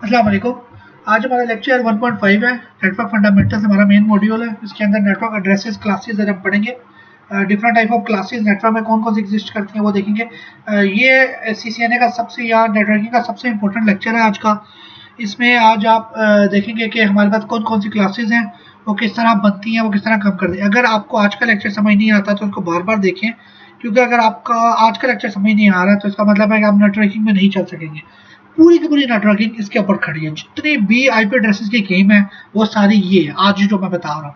अस्सलाम वालेकुम। आज हमारा लेक्चर 1.5 है। नेटवर्क फंडामेंटल्स हमारा मेन मॉड्यूल है। इसके अंदर नेटवर्क एड्रेसेस क्लासेस हम पढ़ेंगे। Different type of classes network में कौन कौन सी एग्जिस्ट करती हैं वो देखेंगे। ये CCNA का सबसे या नेटवर्किंग का सबसे इंपॉर्टेंट लेक्चर है आज का। इसमें आज आप देखेंगे कि हमारे पास कौन कौन सी क्लासेस हैं, वो किस तरह बनती हैं, वो किस तरह काम करती हैं। अगर आपको आज का लेक्चर समझ नहीं आता तो उसको बार बार देखें, क्योंकि अगर आपका आज का लेक्चर समझ नहीं आ रहा तो इसका मतलब है कि आप नेटवर्किंग में नहीं चल सकेंगे। पूरी की पूरी नेटवर्किंग इसके ऊपर खड़ी है। जितनी भी आईपी एड्रेसेस की गेम है वो सारी ये है आज जो मैं बता रहा हूँ।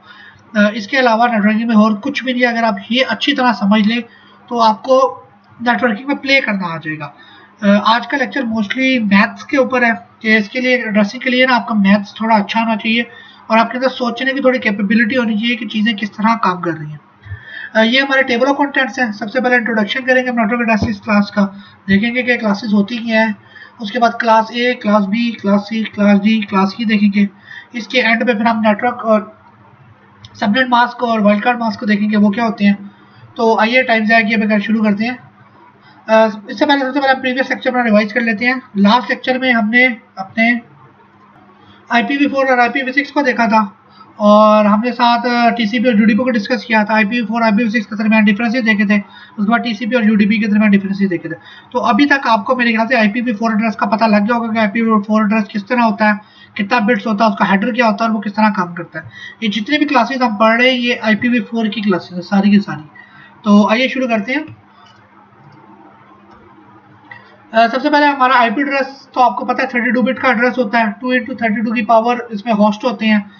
इसके अलावा नेटवर्किंग में और कुछ भी नहीं। अगर आप ये अच्छी तरह समझ लें तो आपको नेटवर्किंग में प्ले करना आ जाएगा। आज का लेक्चर मोस्टली मैथ्स के ऊपर है कि इसके लिए एड्रेसिंग के लिए ना आपका मैथ्स थोड़ा अच्छा होना चाहिए और आपके अंदर सोचने की थोड़ी कैपेबिलिटी होनी चाहिए कि चीज़ें किस तरह काम कर रही हैं। ये हमारे टेबल ऑफ कंटेंट्स हैं। सबसे पहले इंट्रोडक्शन करेंगे नेटवर्क एड्रेसेस क्लास का, देखेंगे कि क्लासेस होती क्या है। उसके बाद class A, class B, class C, class D, class E देखेंगे। इसके एंड पे फिर हम नेटवर्क और सबनेट मास्क और वाइल्ड कार्ड मास्क को देखेंगे वो क्या होते हैं। तो आइए टाइम ज़ाया किए बगैर शुरू करते हैं। इससे पहले सबसे पहले प्रीवियस लेक्चर में रिवाइज कर लेते हैं। लास्ट लेक्चर में हमने अपने IPv4 और IPv6 को देखा था और हमने साथ TCP और UDP को डिस्कस किया था। IPv4 IPv6 के दरमियान डिफरेंसेस देखे थे, उसके बाद TCP और UDP के दरमियान डिफरेंसेस देखे थे। तो अभी तक आपको मेरे ख्याल से IPv4 एड्रेस का पता लग गया होगा कि IPv4 एड्रेस किस तरह होता है, कितना बिट्स होता है, उसका हेडर क्या होता है और वो किस तरह काम करता है। ये जितने भी क्लासेस हम पढ़ रहे हैं ये IPv4 की क्लासेस है सारी की सारी। तो आइए शुरू करते हैं। सबसे पहले हमारा आईपी एड्रेस तो आपको पता है 32 बिट का एड्रेस होता है। 2 × 32 की पावर इसमें होस्ट होते हैं,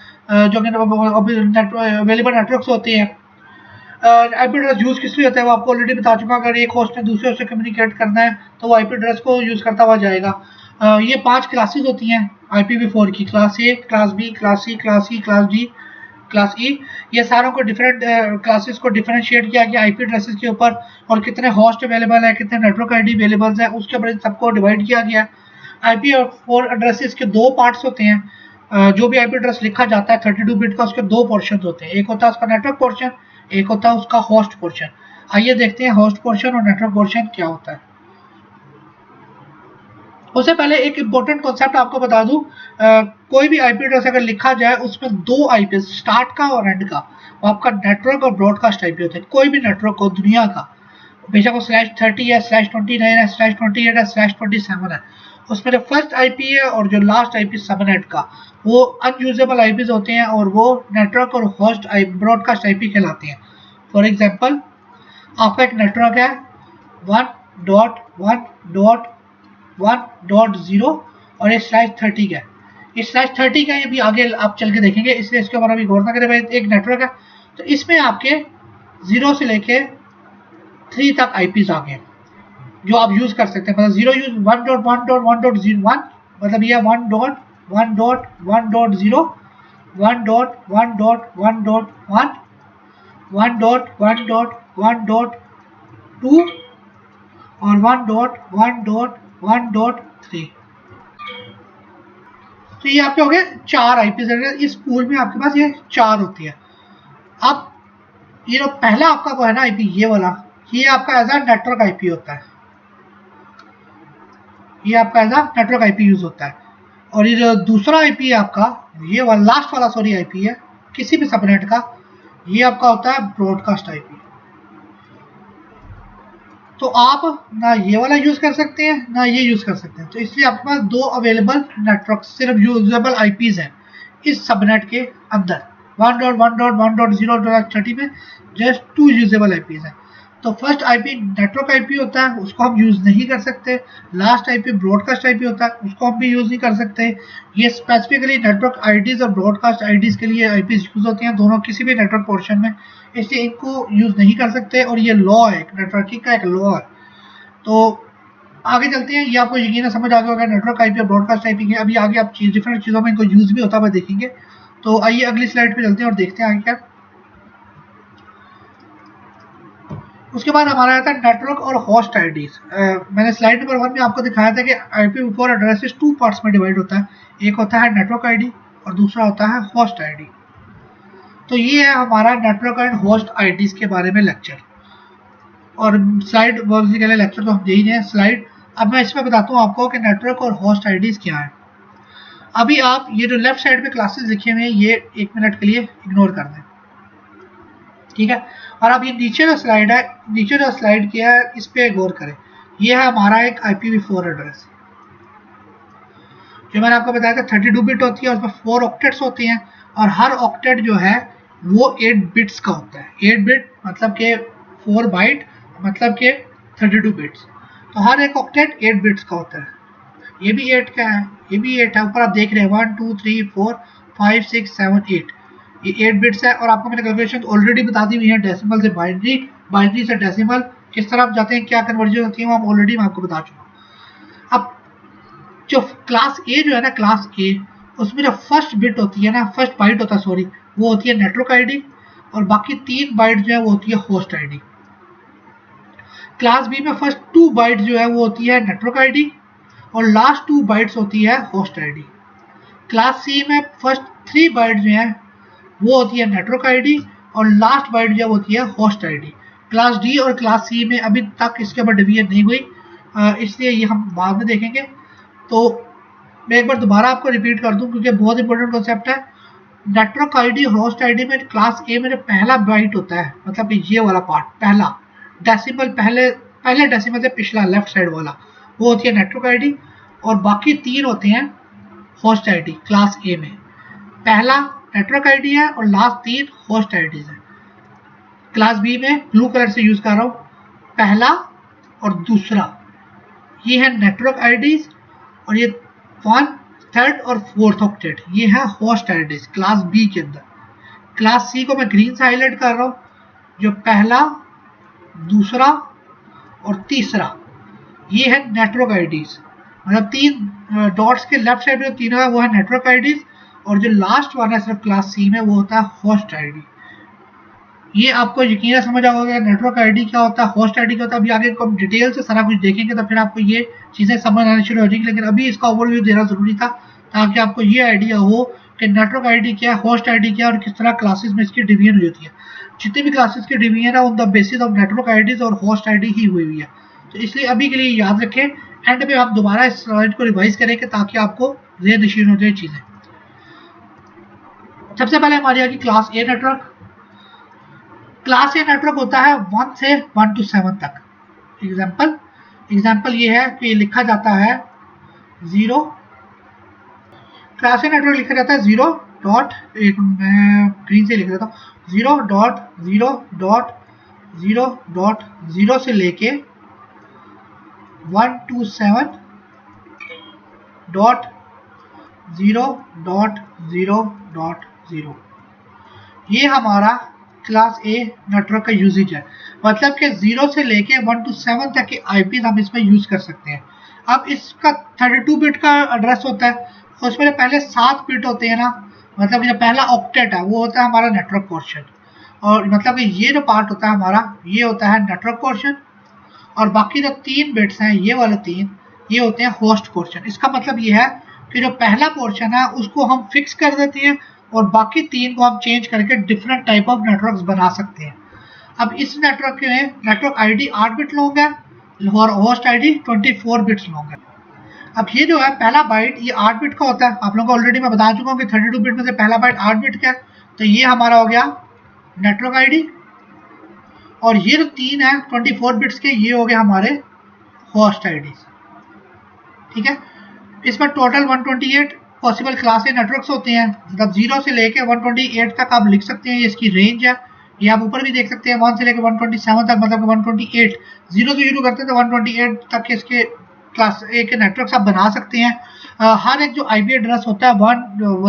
जो कि अवेलेबल नेटवर्क्स होते हैं। आईपी एड्रेस यूज किस लिए होता है वो आपको ऑलरेडी बता चुका। अगर एक होस्ट ने दूसरे होस्ट से कम्युनिकेट करना है तो वो आईपी एड्रेस को यूज करता हुआ जाएगा। ये 5 क्लासेस होती हैं IPv4 की, class A, class B, class C, class E, class D, class E. ये सारों को डिफरेंट क्लासेस को डिफरेंशिएट किया गया आईपी एड्रेसेस के ऊपर और कितने होस्ट अवेलेबल है, कितने नेटवर्क आईडी अवेलेबल है उसके ऊपर सबको डिवाइड किया गया। IPv4 एड्रेसेस के दो पार्ट्स होते हैं। जो भी आईपी एड्रेस लिखा जाता है 32 बिट का, उसके दो पोर्शन होते हैं। एक होता है उसका नेटवर्क पोर्शन, एक होता है उसका होस्ट पोर्शन। आइए देखते हैं होस्ट पोर्शन और नेटवर्क पोर्शन क्या होता है। उससे पहले एक इंपॉर्टेंट कॉन्सेप्ट आपको बता दूं, कोई भी आईपी एड्रेस अगर लिखा जाए उसमें दो आईपी, स्टार्ट का और एंड का, वो आपका नेटवर्क और ब्रॉडकास्ट आईपी होता है। कोई भी नेटवर्क हो दुनिया का, बेशक वो /30 है, /29 है, /28 है, /27 है, उसमें जो फर्स्ट आईपी है और जो लास्ट आईपी सबनेट का, वो अनयूजेबल आईपीज होते हैं और वो नेटवर्क और होस्ट ब्रॉडकास्ट आईपी कहलाते हैं। फॉर एग्जाम्पल आपका एक नेटवर्क है 1.1.1.0 और ये /30 का है। इस /30 का ये भी आगे आप चल के देखेंगे, इसलिए इसके ऊपर अभी गौर ना करें। एक नेटवर्क है तो इसमें आपके 0 से लेके 3 तक आईपीज आ गए जो आप यूज कर सकते हैं। मतलब 0 यूज 1.1.1.01 मतलब ये 1.1.1.0, 1.1.1.1, 1.1.1.2 और 1.1.1.3। तो ये आपके हो गए 4 आईपी एड्रेस। इस पूल में आपके पास ये 4 होती है। अब ये जो पहला आपका वो है ना आईपी, ये वाला, ये आपका एज अ नेटवर्क आईपी होता है। ये आपका as a network IP use होता है। और ये जो दूसरा आईपी है आपका, ये वाला लास्ट वाला सॉरी आईपी है किसी भी सबनेट का, ये आपका होता है ब्रॉडकास्ट आईपी। तो आप ना ये वाला यूज कर सकते हैं ना ये यूज कर सकते हैं। तो इसलिए आपके पास दो अवेलेबल नेटवर्क, सिर्फ यूजेबल आईपीज हैं इस सबनेट के अंदर। 1.1.1.0.30 में जस्ट 2 यूजेबल आईपीज हैं। तो फर्स्ट आईपी नेटवर्क आईपी होता है, उसको हम यूज नहीं कर सकते। लास्ट आईपी ब्रॉडकास्ट आईपी होता है, उसको हम भी यूज नहीं कर सकते। ये स्पेसिफिकली नेटवर्क आईडीज और ब्रॉडकास्ट आईडीज के लिए आईपीज यूज होती हैं, दोनों किसी भी नेटवर्क पोर्शन में, इसलिए इनको यूज नहीं कर सकते। और ये लॉ है, नेटवर्किंग का एक लॉ है। तो आगे चलते हैं। ये आपको यकीन समझ आ गया होगा नेटवर्क आईपी और ब्रॉडकास्ट आईपी के। अभी आगे आप डिफरेंट चीज़ों में इनको यूज भी होता हुआ देखेंगे। तो आइए अगली स्लाइड पे चलते हैं और देखते हैं आगे क्या। उसके बाद हमारा आता है नेटवर्क और होस्ट आईडीज। मैंने स्लाइड नंबर 1 में आपको दिखाया था कि IPv4 एड्रेसेस 2 पार्ट्स में डिवाइड होता है। एक होता है नेटवर्क आईडी और दूसरा होता है होस्ट आईडी। तो ये है हमारा नेटवर्क एंड होस्ट आईडीज के बारे में लेक्चर। और स्लाइड लेक्चर तो हम यही हैं स्लाइड। अब मैं इसमें बताता हूँ आपको कि नेटवर्क और होस्ट आईडीज क्या है। अभी आप ये जो लेफ्ट साइड पे क्लासेस लिखे हुए हैं ये 1 मिनट के लिए इग्नोर कर दें, ठीक है। और अब ये नीचे जो स्लाइड है, नीचे जो स्लाइड किया है इस पे गौर करें। ये है हमारा एक IPv4 एड्रेस, जो मैंने आपको बताया था 32 बिट होती है और उसमें 4 ऑक्टेट्स होती हैं, और हर ऑक्टेट जो है वो 8 बिट्स का होता है। 8 बिट मतलब के 4 बाइट मतलब के 32 बिट्स, तो हर एक ऑक्टेट 8 बिट्स का होता है। ये भी 8 का है, ये भी 8 है, ऊपर आप देख रहे हैं 1 2 3 4 5 6 7 8, ये 8 बिट्स है। और आपको मैंने कैलकुलेशन ऑलरेडी बता दी हुई है, डेसिमल से बाइनरी, बाइनरी से डेसिमल किस तरह आप जाते हैं, क्या कन्वर्जन होती है वो हम ऑलरेडी मैं आपको बता चुका हूँ। अब जो क्लास ए जो है ना, क्लास ए, उसमें जो फर्स्ट बिट होती है ना, फर्स्ट बाइट होता है सॉरी, वो होती है नेटवर्क आईडी, और बाकी 3 बाइट जो है वो होती है होस्ट आईडी। क्लास बी में फर्स्ट 2 बाइट जो है वो होती है नेटवर्क आईडी, और लास्ट 2 बाइट्स होती है होस्ट आईडी। क्लास सी में फर्स्ट 3 बाइट जो है वो होती है नेटवर्क आईडी, और लास्ट बाइट जो होती है होस्ट आईडी। क्लास डी और क्लास सी में अभी तक इसके ऊपर डिवीजन नहीं हुई, इसलिए ये हम बाद में देखेंगे। तो मैं एक बार दोबारा आपको रिपीट कर दूं क्योंकि बहुत इंपॉर्टेंट कॉन्सेप्ट है। नेटवर्क आईडी और होस्ट आईडी में क्लास ए में जो पहला बाइट होता है, मतलब कि ये वाला पार्ट पहला डेसिमल, पहले डेसिमल से पिछला लेफ्ट साइड वाला, वो होती है नेटवर्क आईडी, और बाकी 3 होते हैं होस्ट आईडी। क्लास ए में पहला नेटवर्क आईडी है और लास्ट 3 होस्ट आईडीज है। क्लास बी में ब्लू कलर से यूज कर रहा हूँ, पहला और दूसरा ये है नेटवर्क आईडीज, और ये 1 3rd और 4th ऑक्टेट ये है होस्ट आईडीज क्लास बी के अंदर। क्लास सी को मैं ग्रीन से हाईलाइट कर रहा हूँ, जो पहला, दूसरा और तीसरा ये है नेटवर्क आईडीज, मतलब 3 डॉट्स के लेफ्ट साइड में तीनों है वो है नेटवर्क आईडीज, और जो लास्ट वाला है सिर्फ क्लास सी में वो होता है होस्ट आईडी। ये आपको यकीन समझ आओगे नेटवर्क आईडी क्या होता है, होस्ट आईडी क्या होता है। अभी आगे हम डिटेल से सारा कुछ देखेंगे तो फिर आपको ये चीज़ें समझ आनी शुरू हो जाएगी, लेकिन अभी इसका ओवरव्यू देना जरूरी था ताकि आपको ये आइडिया हो कि नेटवर्क आईडी क्या है, होस्ट आईडी क्या है, और किस तरह क्लासेस में इसकी डिवीजन हुई होती है। जितनी भी क्लासेस की डिवीजन है on the basis of network IDs और होस्ट आईडी ही हुई है। तो इसलिए अभी के लिए याद रखें, एंड में आप दोबारा इस स्लाइड को रिवाइज करेंगे ताकि आपको ज़हन नशीन हो जाए चीज़ें। सबसे पहले हमारी आ गई class a network. Class a network होता है 1 से 1 to 7 तक। एग्जाम्पल ये है कि लिखा जाता है 0, क्लास ए नेटवर्क लिखा जाता है 0 डॉट, एक मैं ग्रीन से लिख देता हूँ, 0.0.0.0 से लेके 127.0.0.0। ये हमारा क्लास ए नेटवर्क का यूजेज है, मतलब कि 0 से लेके 1 to 7 तक के आईपीज हम इसमें यूज कर सकते हैं। अब इसका 32 बिट का एड्रेस होता है, उसमें पहले 7 बिट होते हैं ना, मतलब जो पहला ऑक्टेट है वो होता है हमारा नेटवर्क पोर्शन, और मतलब कि ये जो पार्ट होता है हमारा ये होता है नेटवर्क पोर्शन, और बाकी जो 3 बिट्स हैं ये वाले 3 ये होते हैं होस्ट पोर्शन। इसका मतलब ये है कि जो पहला पोर्शन है उसको हम फिक्स कर देते हैं और बाकी 3 को हम चेंज करके डिफरेंट टाइप ऑफ नेटवर्क्स बना सकते हैं। अब इस नेटवर्क में नेटवर्क आईडी 8 बिट लॉन्ग है और होस्ट आईडी 24 बिट्स लॉन्ग है। अब ये जो है पहला बाइट ये 8 बिट का होता है, आप लोगों को ऑलरेडी मैं बता चुका हूँ कि 32 बिट में से पहला बाइट 8 बिट का है, तो ये हमारा हो गया नेटवर्क आईडी, और ये जो 3 है 24 बिट्स के ये हो गए हमारे होस्ट आईडी। ठीक है, इसमें टोटल 128 पॉसिबल क्लास ए नेटवर्क्स होते हैं, मतलब 0 से लेके 128 तक आप लिख सकते हैं, ये इसकी रेंज है। ये आप ऊपर भी देख सकते हैं 1 से लेकर 127 तक, मतलब 128 0 से शुरू करते हैं तो 128 तक इसके क्लास ए के नेटवर्क्स आप बना सकते हैं। हर एक जो आईपी एड्रेस होता है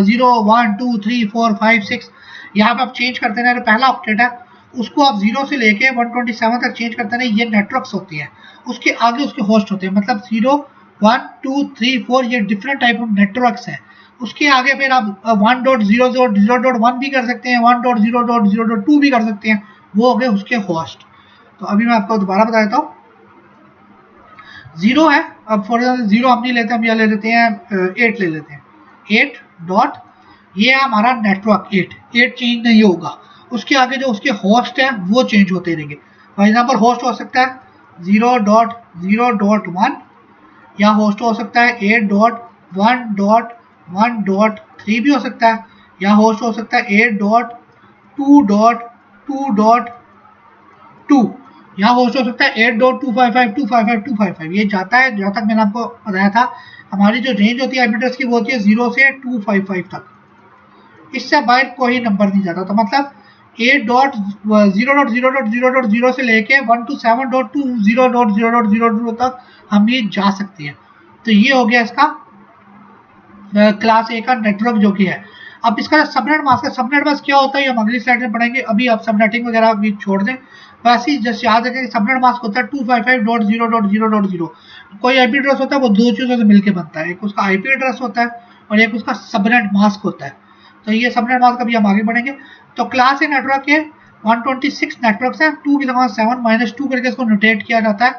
0 1 2 3 4 5 6 यहाँ पे आप चेंज करते हैं। पहला ऑक्टेट है उसको आप 0 से लेके 127 तक चेंज करते हैं, ये नेटवर्क्स होते हैं। उसके आगे उसके होस्ट होते हैं, मतलब 0 1 2 3 4 ये डिफरेंट टाइप ऑफ नेटवर्क्स है। उसके आगे फिर आप 1.0.0.1 भी कर सकते हैं, 1.0.0.2 भी कर सकते हैं, वो हो गए उसके होस्ट। तो अभी मैं आपको दोबारा बता देता हूँ। 0 है, अब फॉर एग्जाम्पल 0 हम नहीं लेते, हम यह ले लेते हैं 8 ले लेते हैं, 8 डॉट, ये है हमारा नेटवर्क 8 चेंज नहीं होगा। उसके आगे जो उसके होस्ट है वो चेंज होते रहेंगे। फॉर एग्जाम्पल होस्ट हो सकता है 0.0.1 या होस्ट हो सकता है 8.1.1 1.3 भी हो सकता है, या होस्ट हो सकता है 8.2.2.2, यहाँ होस्ट हो सकता है 8.255.255.255। ये जाता है, जहाँ तक मैंने आपको बताया था, हमारी जो रेंज होती है आईपी एड्रेस की वो होती है 0 से 255 तक, इससे बाहर कोई नंबर नहीं जाता। तो मतलब 8.0.0.0.0 से लेके 127.20.0.0 तक हम ये जा सकते हैं। तो ये हो गया इसका क्लास ए का नेटवर्क जो कि है। अब इसका सबनेट मास्क है, सबनेट मास्क क्या होता है हम अगली स्लाइड में पढ़ेंगे, अभी आप सबनेटिंग वगैरह भी छोड़ दें। वैसे ही जैसे याद रखें सबनेट मास्क होता है 255.0.0.0। कोई आईपी एड्रेस होता है वो दो चीज़ों से मिलकर बनता है, एक उसका आईपी एड्रेस होता है और एक उसका सबनेट मास्क होता है। तो ये सबनेट मास्क अभी हम आगे बढ़ेंगे। तो क्लास ए नेटवर्क के 126 नेटवर्क है, 2 की पावर 7 -2 करके इसको नोटेट किया जाता है।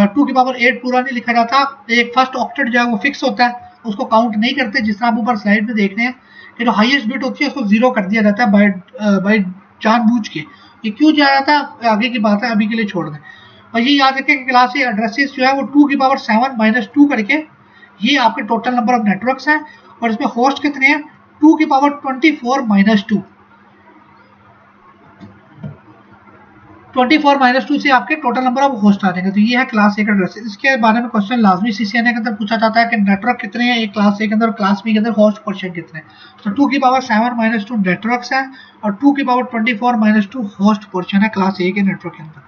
2 की पावर 8 पूरा नहीं लिखा जाता, एक फर्स्ट ऑक्टेट जो है वो फिक्स होता है, उसको काउंट नहीं करते, जिस तरह आप ऊपर स्लाइड में देख रहे हैं कि जो हाईएस्ट बिट होती है उसको जीरो कर दिया जाता है बाय जानबूझ के। ये क्यों किया जाता है आगे की बात है, अभी के लिए छोड़ दें। और ये याद रखें कि क्लास ए एड्रेसेस जो है वो 2 की पावर 7 -2 करके ये आपके टोटल नंबर ऑफ नेटवर्क्स हैं, और इसमें होस्ट कितने हैं 2 की पावर 24 -2। 24 - 2 से आपके टोटल नंबर ऑफ होस्ट आ जाएंगे। तो ये है क्लास ए का एड्रेस। इसके बारे में क्वेश्चन लाजमी सीसीएनए के अंदर पूछा जाता है कि नेटवर्क कितने हैं एक क्लास ए के अंदर और क्लास बी के अंदर होस्ट पोर्शन कितने हैं। तो 2 की पावर 7 -2 नेटवर्क्स हैं और 2 की पावर 24 -2 होस्ट पोर्शन है क्लास ए के नेटवर्क के अंदर।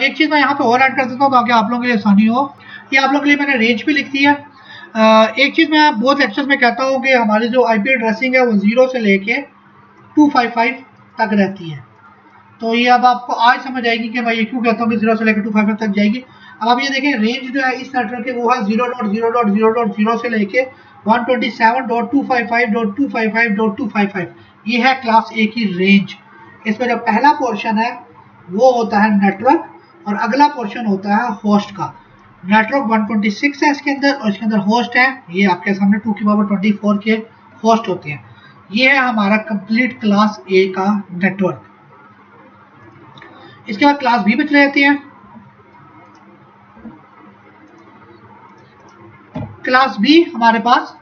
एक चीज़ मैं यहाँ पे और ऐड कर देता हूँ ताकि आप लोगों के लिए आसानी हो, ये आप लोगों के लिए मैंने रेंज भी लिख दी है। एक चीज़ मैं बहुत लेक्चर्स में कहता हूँ कि हमारी जो आईपी एड्रेसिंग है वो 0 से लेके 255 तक रहती है। तो ये अब आपको आज समझ आएगी कि मैं ये क्यों कहता हूँ कि 0 से लेकर 255 तक जाएगी। अब आप ये देखें रेंज जो है इस नेटवर्क के वो है 0.0.0.0 से लेके 127.255.255.255। ये है क्लास ए की रेंज। इसमें जो पहला पोर्शन है वो होता है नेटवर्क और अगला पोर्शन होता है होस्ट का। नेटवर्क 126 है इसके अंदर और इसके अंदर होस्ट है, ये आपके सामने 2 की पावर 24 के होस्ट होते हैं। ये है हमारा कंप्लीट क्लास ए का नेटवर्क। इसके बाद क्लास बी में चले जाते हैं। क्लास बी हमारे पास,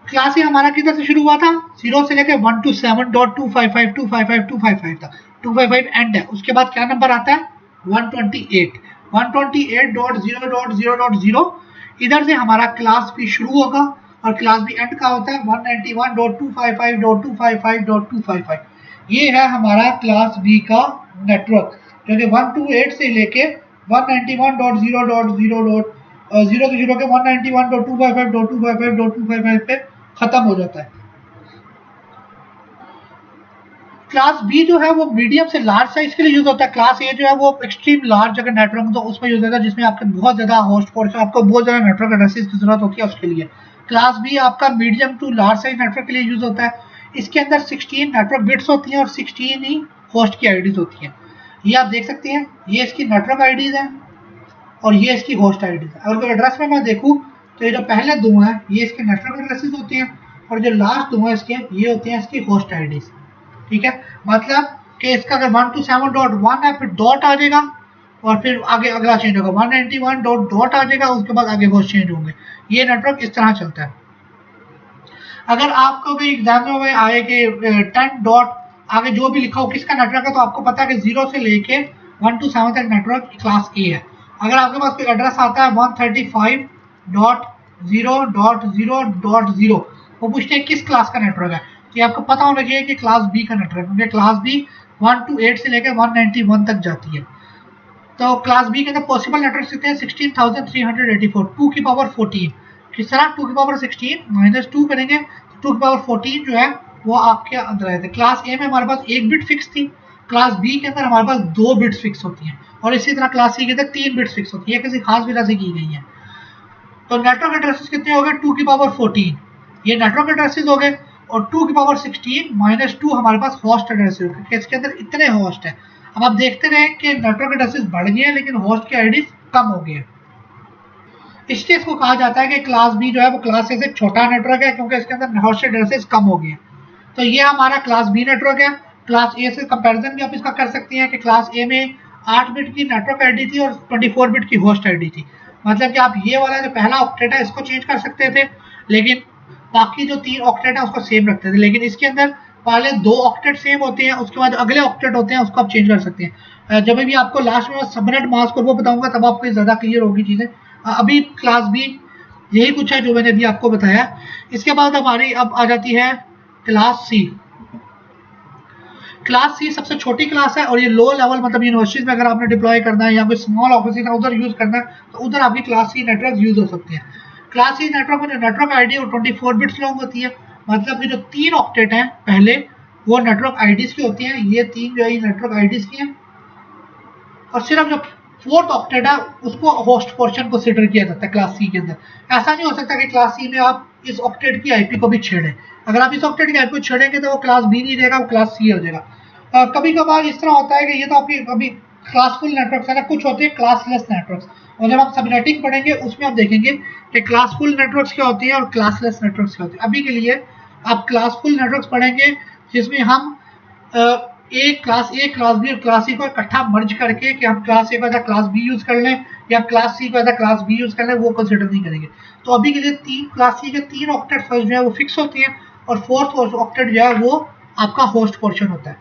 क्लास ए हमारा किधर से शुरू हुआ था 0 से लेकर 127.255.255.255 तक, 255 एंड है। उसके बाद क्या नंबर आता है 128, 128.0.0.0। इधर से हमारा क्लास बी शुरू होगा और क्लास बी एंड का होता है 191.255.255.255। ये है हमारा क्लास बी का नेटवर्क जो कि 128 से लेके 191.0.0.0 से शुरू होकर 191.255.255.255 पे खत्म हो जाता है। क्लास बी जो है वो मीडियम से लार्ज साइज के लिए यूज होता है। क्लास ए जो है वो एक्सट्रीम लार्ज अगर नेटवर्क तो उसमें यूज होता है जिसमें आपके बहुत ज्यादा होस्ट पोर्शन, आपको बहुत ज्यादा नेटवर्क एड्रेसेस की जरूरत होती है उसके लिए। क्लास बी आपका medium to large size network के लिए यूज होता है। इसके अंदर 16 नेटवर्क बिट्स होती हैं और 16 ही होस्ट की आईडीज होती हैं। ये आप देख सकते हैं, ये इसकी नेटवर्क आईडीज है और ये इसकी होस्ट आईडीज है। अगर एड्रेस में मैं देखूँ तो ये जो पहले दो हैं ये इसके नेटवर्क एड्रेसेस होते हैं और जो लास्ट दो हैं इसके ये होते हैं इसकी होस्ट आईडीज। ठीक है, मतलब कि इसका अगर 127.1 है फिर डॉट आ जाएगा और फिर आगे अगला चेंज होगा 191 डॉट आ जाएगा, उसके बाद आगे होस्ट चेंज होंगे। ये नेटवर्क इस तरह चलता है। अगर आपको भी एग्जाम में आए कि 10 डॉट आगे जो भी लिखा हो किसका नेटवर्क है तो आपको पता है कि 0 से लेके 1 to 7 तक नेटवर्क क्लास ए है। अगर आपके पास कोई एड्रेस आता है 135.0.0.0 वो पूछते हैं किस क्लास का नेटवर्क है, तो ये आपको पता होना चाहिए कि क्लास बी का नेटवर्क, क्योंकि क्लास बी 1 to 8 से लेकर 191 तक जाती है। तो क्लास बी के अंदर पॉसिबल नेटवर्क कितने हैं 16,384, 2 की पावर 14। किस तरह 2 की पावर 16 -2 करेंगे तो 2 की पावर 14 जो है वो आपके अंदर आए थे। क्लास ए में हमारे पास एक बिट फिक्स थी, क्लास बी के अंदर हमारे पास 2 बिट्स फिक्स होती हैं और इसी तरह क्लास सी के अंदर 3 बिट्स फिक्स होती है, किसी खास वजह से की गई है। तो नेटवर्क एड्रेसेस कितने हो गए 2 की पावर 14, ये नेटवर्क एड्रेसेस हो गए, और 2 की पावर 16 -2 हमारे पास होस्ट एड्रेसेस हो गए। इसके अंदर इतने होस्ट है। अब आप देखते रहे कि नेटवर्क एड्रेसेस बढ़ गए हैं लेकिन होस्ट के आईडी कम हो गए हैं। इसलिए इसको कहा जाता है कि क्लास बी जो है वो क्लास ए से छोटा नेटवर्क है क्योंकि इसके अंदर होस्ट एड्रेसेस कम हो गए हैं। तो ये हमारा क्लास बी नेटवर्क है। क्लास ए से कंपैरिजन भी आप इसका कर सकते हैं कि क्लास ए में 8 बिट की नेटवर्क आईडी थी और 24 बिट की होस्ट आईडी थी। मतलब कि आप ये वाला जो पहला ऑक्टेट है इसको चेंज कर सकते थे, लेकिन बाकी जो 3 ऑक्टेट है उसको सेम रखते थे। लेकिन इसके अंदर पहले 2 ऑक्टेट सेम होते हैं, उसके बाद अगले ऑक्टेट होते हैं, उसको आप चेंज कर सकते हैं। जब भी आपको लास्ट में सबनेट मास्क और वो बताऊंगा तब आपको ज़्यादा क्लियर होगी चीज़ें। अभी क्लास बी यही कुछ है जो मैंने अभी आपको बताया। इसके बाद हमारी अब आ जाती है क्लास सी। क्लास सी सबसे छोटी क्लास है और ये लो लेवल मतलब यूनिवर्सिटीज में अगर आपने डिप्लॉय करना है या कोई स्मॉल ऑफिस है उधर यूज करना है तो उधर आपकी क्लास सी नेटवर्क यूज हो सकते हैं। क्लास सी नेटवर्क में जो नेटवर्क आईडी वो 24 बिट्स लॉन्ग होती है, मतलब कि जो 3 ऑक्टेट हैं पहले वो नेटवर्क आईडीज की होती हैं, ये 3 जो है नेटवर्क आईडीज की हैं, और सिर्फ जो 4th ऑक्टेट है उसको होस्ट पोर्शन कंसीडर किया जाता है क्लास सी के अंदर। ऐसा नहीं हो सकता कि क्लास सी में आप इस ऑक्टेट की आईपी को भी छेड़ें। अगर आप इस ऑक्टेट की आईपी को छेड़ेंगे तो वो क्लास बी नहीं रहेगा, वो क्लास सी हो जाएगा। कभी कभार इस तरह होता है कि ये तो आपकी अभी क्लासफुल नेटवर्क है ना, कुछ होते हैं क्लासलेस नेटवर्क, और जब आप सबनेटिंग पढ़ेंगे उसमें आप देखेंगे कि क्लासफुल नेटवर्क्स क्या होती है और क्लासलेस नेटवर्क्स क्या होती है। अभी के लिए आप क्लासफुल नेटवर्क्स पढ़ेंगे जिसमें हम क्लास बी और क्लास सी को इकट्ठा मर्ज करके कि हम क्लास ए को क्लास बी यूज कर लें या क्लास सी को क्लास बी यूज कर लें, वो कंसिडर नहीं करेंगे। तो अभी के लिए क्लास सी के 3 ऑक्टेट फर्स्ट जो है वो फिक्स होती हैं और 4th ऑक्टेट जो है वो आपका होस्ट पोर्शन होता है।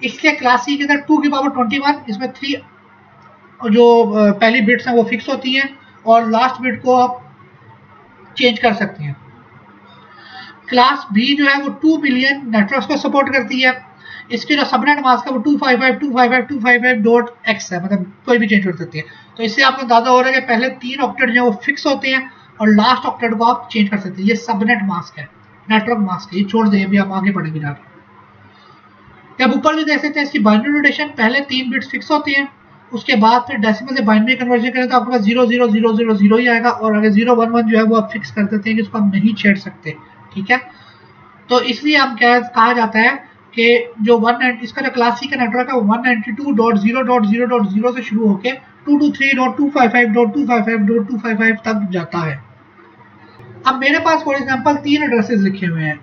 इसलिए क्लास सी के अंदर 2 की पावर 21, इसमें 3 जो पहली बिट्स हैं वो फिक्स होती हैं और लास्ट बिट को आप चेंज कर सकते हैं। क्लास बी जो है वो 2 मिलियन नेटवर्क्स को सपोर्ट करती है। इसके जो सबनेट मास्क है वो 255.255.255.x है, मतलब कोई भी चेंज कर सकती है। तो इससे आपको अंदाजा हो रहा है कि पहले 3 ऑक्टेट जो है वो फिक्स होते हैं और लास्ट ऑक्टेट को आप चेंज कर सकते हैं। ये सबनेट मास्क है, नेटवर्क मास्क है, ये छोड़ दें, अभी आप आगे पढ़ेंगे जाके। अब ऊपर भी देख सकते हैं इसकी बाइनरी नोटेशन, पहले 3 बिट्स फिक्स होती हैं, उसके बाद फिर डेसिमल से बाइनरी कन्वर्जन करें तो आपके पास 00000 ही आएगा और आगे 011 जो है वो आप फिक्स कर देते हैं कि इसको हम नहीं छेड़ सकते, ठीक है। तो इसलिए हम कहा जाता है कि जो इसका जो क्लास सी का नेटवर्क है वो 192.0.0.0 से शुरू होकर 223.255.255.255 तक जाता है। अब मेरे पास फॉर एग्जांपल 3 एड्रेसेस लिखे हुए हैं।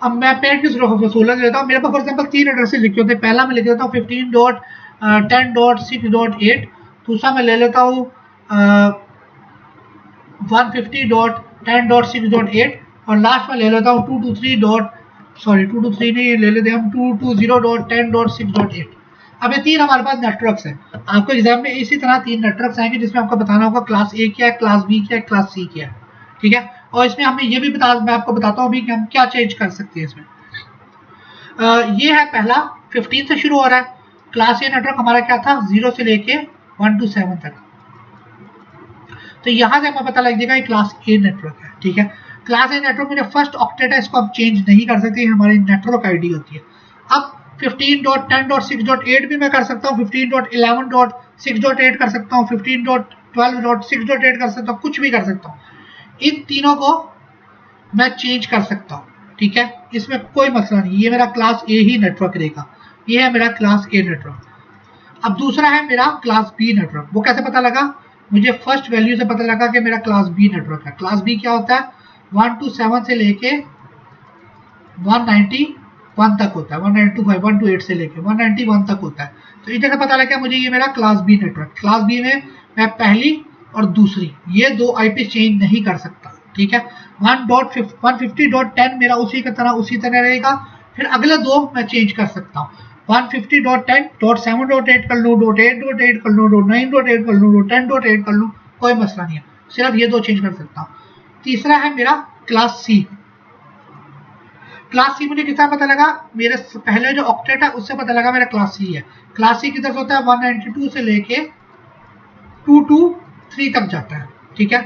अब मैं पेड की 16 लेता हूँ, मेरे पास फॉर एग्जांपल 3 एड्रेसेस लिखे होते हैं। पहला मैं लिख देता हूँ 15.10.6.8, दूसरा मैं ले लेता हूँ 150.10.6.8 और लास्ट में ले लेता हूँ 223 नहीं ले लेते हम 220.10.6.8। अब ये 3 हमारे पास नेटवर्क्स हैं। आपको एग्जाम में इसी तरह 3 नेटवर्क्स आएंगे जिसमें आपको बताना होगा क्लास ए क्या है, क्लास बी क्या है, क्लास सी क्या है, ठीक है। और इसमें हमें ये भी मैं आपको बताता हूँ अभी कि हम क्या चेंज कर सकते हैं इसमें। ये है पहला 15 से शुरू हो रहा है। क्लास ए नेटवर्क हमारा क्या था, 0 से लेके 1 to 7 तक। तो यहाँ से हमें पता लग जाएगा क्लास ए नेटवर्क है, ठीक है। क्लास ए नेटवर्क में जो फर्स्ट ऑक्टेट है इसको आप चेंज नहीं कर सकते, हमारी नेटवर्क आईडी होती है। अब 15.10.6.8 भी मैं कर सकता हूँ, 15.11.6.8 कर सकता हूँ, 15.12.6.8 कर सकता हूँ, कुछ भी कर सकता हूँ। इन तीनों को मैं चेंज कर सकता हूँ, ठीक है, इसमें कोई मसला नहीं। ये मेरा क्लास ए ही नेटवर्क रहेगा, ये है मेरा क्लास ए नेटवर्क। अब दूसरा है मेरा क्लास बी नेटवर्क। वो कैसे पता लगा, मुझे फर्स्ट वैल्यू से पता लगा कि मेरा क्लास बी नेटवर्क है। क्लास बी क्या होता है, 1 to 7 से लेके 191 तक होता है, 1925 128 से लेके 191 तक होता है। तो इधर से पता लगा मुझे ये मेरा class B network. Class B में मैं पहली और दूसरी ये 2 आईपी चेंज नहीं कर सकता, ठीक है। 150.10 मेरा उसी तरह रहेगा। फिर अगले 2 मैं चेंज कर सकता हूँ, 150.10.7.8 कर लूँ, .8.8 कर लूँ, .9.8 कर लूँ, .10.8 कर लूँ, कोई मसला नहीं है, सिर्फ ये 2 चेंज कर सकता हूँ। तीसरा है मेरा क्लास सी। क्लास सी मुझे किस तरह पता लगा, मेरे पहले जो ऑक्टेट है उससे पता लगा मेरा क्लास सी है। क्लास सी किधर से होता है, 192 से लेके 223 तक जाता है, ठीक है।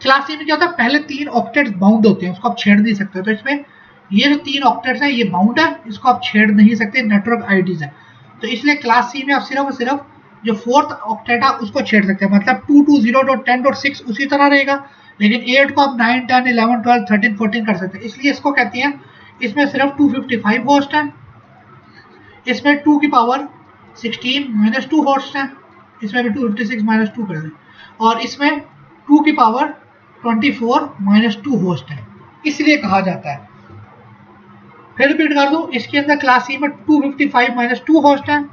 क्लास सी में क्या होता है, पहले 3 ऑक्टेट्स बाउंड होते हैं, उसको आप छेड़ नहीं सकते। तो इसमें ये जो 3 ऑक्टेट्स हैं ये बाउंड है, इसको आप छेड़ नहीं सकते, नेटवर्क आईडीज है। तो इसलिए क्लास सी में आप सिर्फ और सिर्फ जो 4th ऑक्टेट है उसको छेड़ सकते हैं, मतलब 220.10.6 उसी तरह रहेगा, लेकिन 8 को आप 9, 10, 11, 12, 13, 14 कर सकते हैं। इसलिए इसको कहते हैं, इसमें सिर्फ 255 होस्ट है, इसमें 2 की पावर 16 -2 होस्ट है, इसमें भी 256 -2 कर दें, और इसमें 2 की पावर 24 -2 होस्ट है, इसलिए कहा जाता है। फिर रिपीट कर दूं, इसके अंदर क्लास सी में 255 -2 होस्ट है,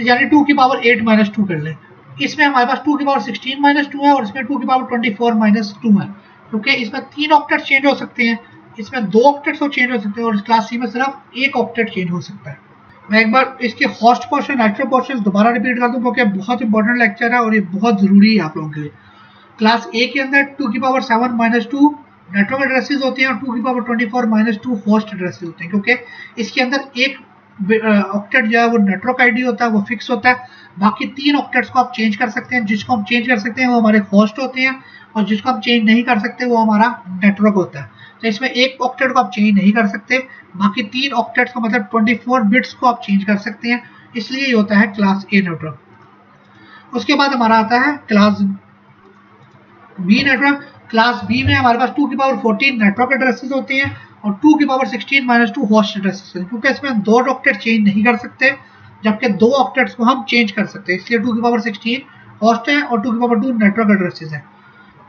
यानी 2 की पावर 8 -2 कर लें। इसमें हमारे पास 2 की पावर 16 -2 है और इसमें 2 की पावर 24 -2 है। क्योंकि इसमें 3 ऑक्टेट चेंज हो सकते हैं, इसमें 2 ऑक्टेट्स तो चेंज हो सकते हैं और क्लास सी में सिर्फ 1 ऑक्टेट चेंज हो सकता है। मैं एक बार इसके होस्ट पोर्शन नेटवर्क पोर्शन दोबारा रिपीट कर दूं क्योंकि बहुत इंपॉर्टेंट लेक्चर है और ये बहुत ज़रूरी है आप लोगों के लिए। क्लास ए के अंदर 2⁻7-2 नेटवर्क एड्रेसेस होते हैं और 2⁻24-2 होस्ट एड्रेसेस होते हैं, क्योंकि इसके अंदर एक ऑक्टेट जो है वो नेटवर्क आईडी होता है, वो फिक्स होता है। बाकी 3 ऑक्टेट्स को आप चेंज कर सकते हैं। जिसको हम चेंज कर सकते हैं वो हमारे होस्ट होते हैं और जिसको हम चेंज नहीं कर सकते वो हमारा नेटवर्क होता है। तो इसमें एक ऑक्टेट को आप चेंज नहीं कर सकते, बाकी 3 ऑक्टेट्स को मतलब 24 बिट्स को आप चेंज कर सकते हैं, इसलिए ये होता है क्लास ए नेटवर्क। उसके बाद हमारा आता है class B network. Class B में हमारे पास 2⁻14 नेटवर्क एड्रेसेस होते हैं और 2⁻16-2 होस्ट एड्रेसेस हैं, क्योंकि इसमें हम 2 ऑक्टेट चेंज नहीं कर सकते जबकि 2 ऑक्टेट्स को हम चेंज कर सकते हैं, इसलिए 2⁻16 होस्ट है और 2⁻2 नेटवर्क एड्रेसेस हैं।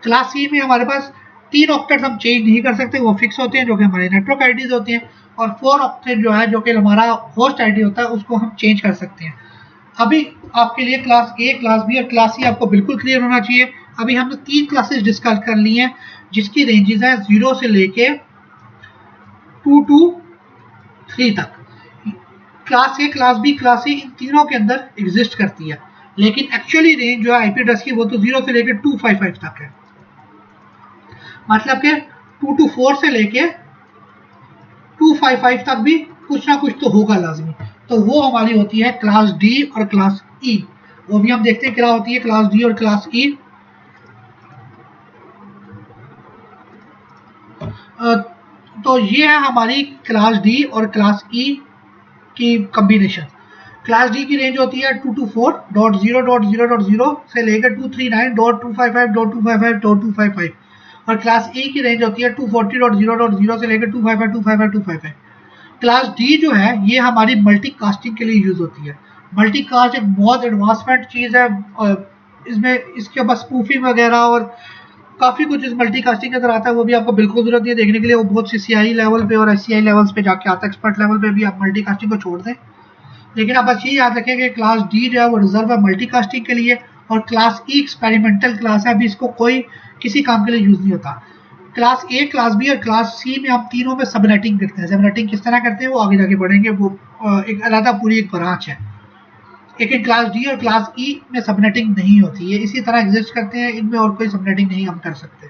क्लास सी में हमारे पास 3 ऑक्टेट्स हम चेंज नहीं कर सकते, वो फिक्स होते हैं जो कि हमारे नेटवर्क आईडीज होते हैं, और 4 ऑक्टेट जो है जो कि हमारा होस्ट आईडी होता है उसको हम चेंज कर सकते हैं। अभी आपके लिए क्लास ए, क्लास बी और क्लास सी आपको बिल्कुल क्लियर होना चाहिए। अभी हमने 3 क्लासेस डिस्कस कर ली हैं जिसकी रेंजेस हैं 0 से लेके 2 to 3 तक। Class A, class B, class C इन तीनों के अंदर एग्जिस्ट करती है, लेकिन एक्चुअली रेंज जो है आईपी एड्रेस की वो तो 0 से लेके 255 तक है। मतलब कि 2 to 4 से लेके 255 तक भी कुछ ना कुछ तो होगा लाजमी, तो वो हमारी होती है क्लास डी और क्लास ई। वो भी हम देखते हैं क्या होती है क्लास डी और क्लास ई। तो ये है हमारी क्लास डी और क्लास ई की कॉम्बिनेशन। क्लास डी की रेंज होती है 224.0.0.0 से लेकर 239.255.255.255 और क्लास ई की रेंज होती है 240.0.0 से लेकर 255.255.255। क्लास डी जो है ये हमारी मल्टीकास्टिंग के लिए यूज होती है। मल्टीकास्ट एक बहुत एडवांसमेंट चीज़ है, इसमें इसके पास स्पूफिंग वगैरह और काफ़ी कुछ इस मल्टीकास्टिंग के अंदर आता है, वो भी आपको बिल्कुल जरूरत नहीं है देखने के लिए। वो बहुत सी सीआई लेवल पे और एससीआई लेवल्स पे जाके आता है, एक्सपर्ट लेवल पे भी आप मल्टीकास्टिंग को छोड़ दें। लेकिन आप बस ये याद रखें कि क्लास डी जो है वो रिजर्व है मल्टीकास्टिंग के लिए और क्लास ई एक्सपेरिमेंटल क्लास है, अभी इसको कोई किसी काम के लिए यूज नहीं होता। क्लास ए, क्लास बी और क्लास सी में हम तीनों में सबनेटिंग करते हैं। सबनेटिंग किस तरह करते हैं वो आगे जाके पढ़ेंगे, वो एक अलग पूरी एक ब्रांच है। लेकिन क्लास डी और क्लास ई में सबनेटिंग नहीं होती है, इसी तरह एग्जिस्ट करते हैं, इनमें और कोई सबनेटिंग नहीं हम कर सकते।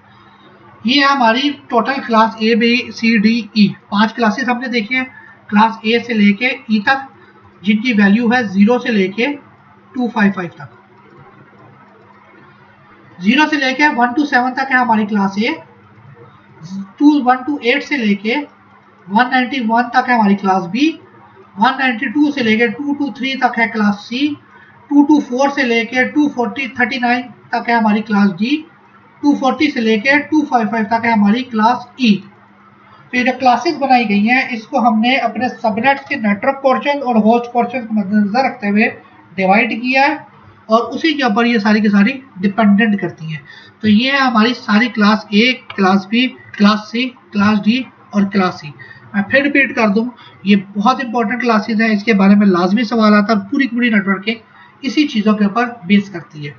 ये है हमारी total class A, B, C, D, E 5 classes हमने देखी हैं क्लास ए से लेके ई तक, जिनकी वैल्यू है 0 से लेके 255 तक। 0 से लेके 1 to 7 तक है हमारी क्लास ए, 1 to 8 से लेके 191 तक है हमारी क्लास बी, 192 से लेकर 223 तक है क्लास सी, 224 से लेकर 239 तक है हमारी क्लास डी, 240 से लेकर 255 तक है हमारी क्लास ई। तो ये जो क्लासेस बनाई गई हैं इसको हमने अपने सबनेट्स के नेटवर्क पोर्शन और होस्ट पोर्शन को मद्देनजर रखते हुए डिवाइड किया है और उसी के ऊपर ये सारी की सारी डिपेंडेंट करती हैं। तो ये है हमारी सारी class A, class B, class C, class D और क्लास सी। मैं फिर रिपीट कर दूं, ये बहुत इंपॉर्टेंट क्लासेस हैं, इसके बारे में लाजमी सवाल आता है, पूरी नेटवर्क के इसी चीज़ों के ऊपर बेस करती है।